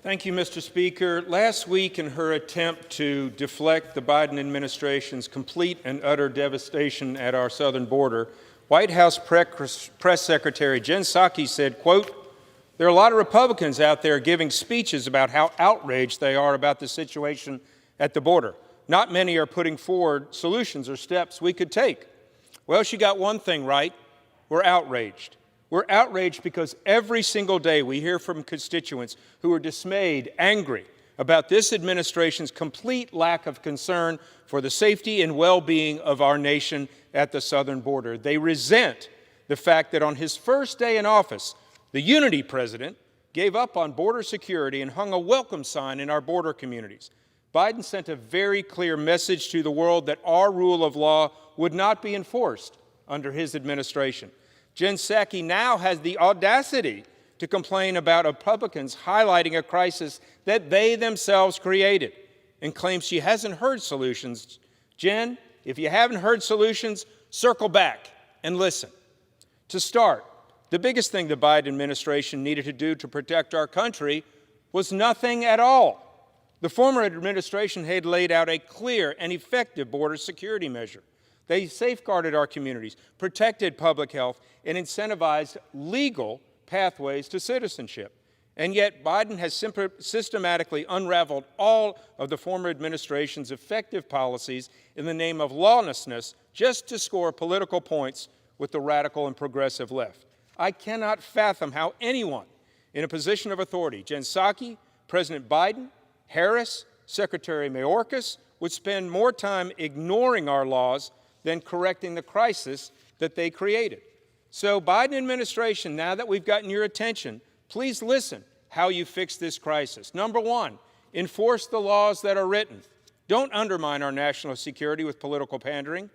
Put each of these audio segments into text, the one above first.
Thank you, Mr. Speaker. Last week, in her attempt to deflect the Biden administration's complete and utter devastation at our southern border, White House Press Secretary Jen Psaki said, quote, "There are a lot of Republicans out there giving speeches about how outraged they are about the situation at the border. Not many are putting forward solutions or steps we could take." Well, she got one thing right. We're outraged. We're outraged because every single day we hear from constituents who are dismayed, angry about this administration's complete lack of concern for the safety and well-being of our nation at the southern border. They resent the fact that on his first day in office, the Unity President gave up on border security and hung a welcome sign in our border communities. Biden sent a very clear message to the world that our rule of law would not be enforced under his administration. Jen Psaki now has the audacity to complain about Republicans highlighting a crisis that they themselves created and claims she hasn't heard solutions. Jen, if you haven't heard solutions, circle back and listen. To start, the biggest thing the Biden administration needed to do to protect our country was nothing at all. The former administration had laid out a clear and effective border security measure. They safeguarded our communities, protected public health, and incentivized legal pathways to citizenship. And yet Biden has systematically unraveled all of the former administration's effective policies in the name of lawlessness just to score political points with the radical and progressive left. I cannot fathom how anyone in a position of authority, Jen Psaki, President Biden, Harris, Secretary Mayorkas, would spend more time ignoring our laws than correcting the crisis that they created. So, Biden administration, now that we've gotten your attention, please listen how you fix this crisis. Number one, enforce the laws that are written. Don't undermine our national security with political pandering.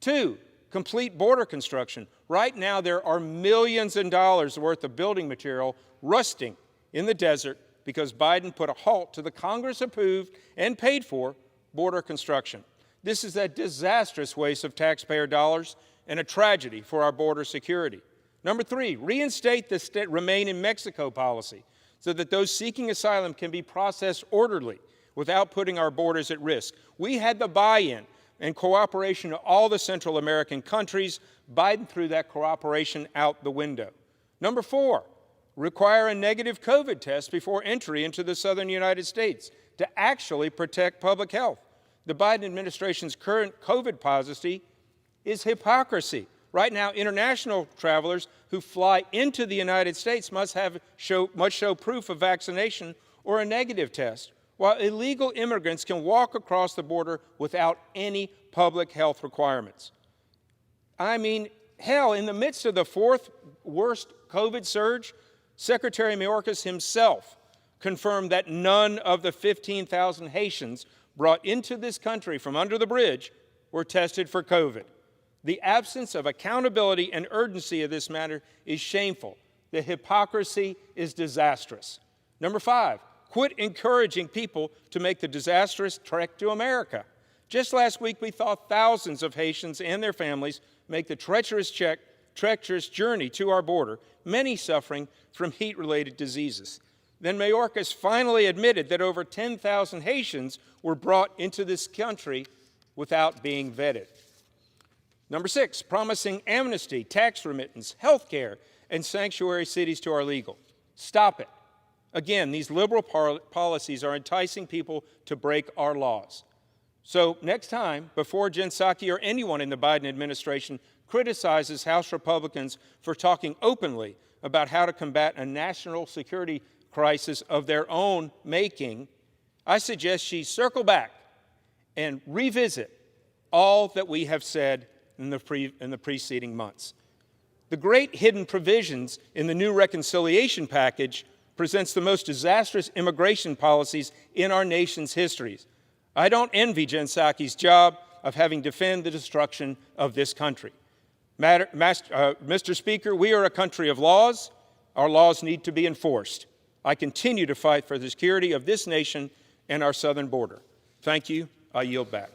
Two, complete border construction. Right now, there are millions of dollars worth of building material rusting in the desert because Biden put a halt to the Congress-approved and paid for border construction. This is a disastrous waste of taxpayer dollars and a tragedy for our border security. Number three, reinstate the Remain in Mexico policy so that those seeking asylum can be processed orderly without putting our borders at risk. We had the buy-in and cooperation of all the Central American countries. Biden threw that cooperation out the window. Number four, require a negative COVID test before entry into the southern United States to actually protect public health. The Biden administration's current COVID policy is hypocrisy. Right now, international travelers who fly into the United States must show proof of vaccination or a negative test, while illegal immigrants can walk across the border without any public health requirements. I mean, hell, in the midst of the fourth worst COVID surge, Secretary Mayorkas himself confirmed that none of the 15,000 Haitians brought into this country from under the bridge were tested for COVID. The absence of accountability and urgency of this matter is shameful. The hypocrisy is disastrous. Number five, quit encouraging people to make the disastrous trek to America. Just last week, we saw thousands of Haitians and their families make the treacherous journey to our border, many suffering from heat-related diseases. Then Mayorkas finally admitted that over 10,000 Haitians were brought into this country without being vetted. Number six, promising amnesty, tax remittance, health care, and sanctuary cities to our legal. Stop it. Again, these liberal policies are enticing people to break our laws. So next time, before Jen Psaki or anyone in the Biden administration criticizes House Republicans for talking openly about how to combat a national security crisis of their own making, I suggest she circle back and revisit all that we have said in the preceding months. The great hidden provisions in the new reconciliation package presents the most disastrous immigration policies in our nation's histories. I don't envy Jen Psaki's job of having defended the destruction of this country. Mr. Speaker, we are a country of laws. Our laws need to be enforced. I continue to fight for the security of this nation and our southern border. Thank you. I yield back.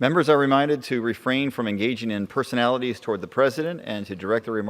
Members are reminded to refrain from engaging in personalities toward the President and to direct the remarks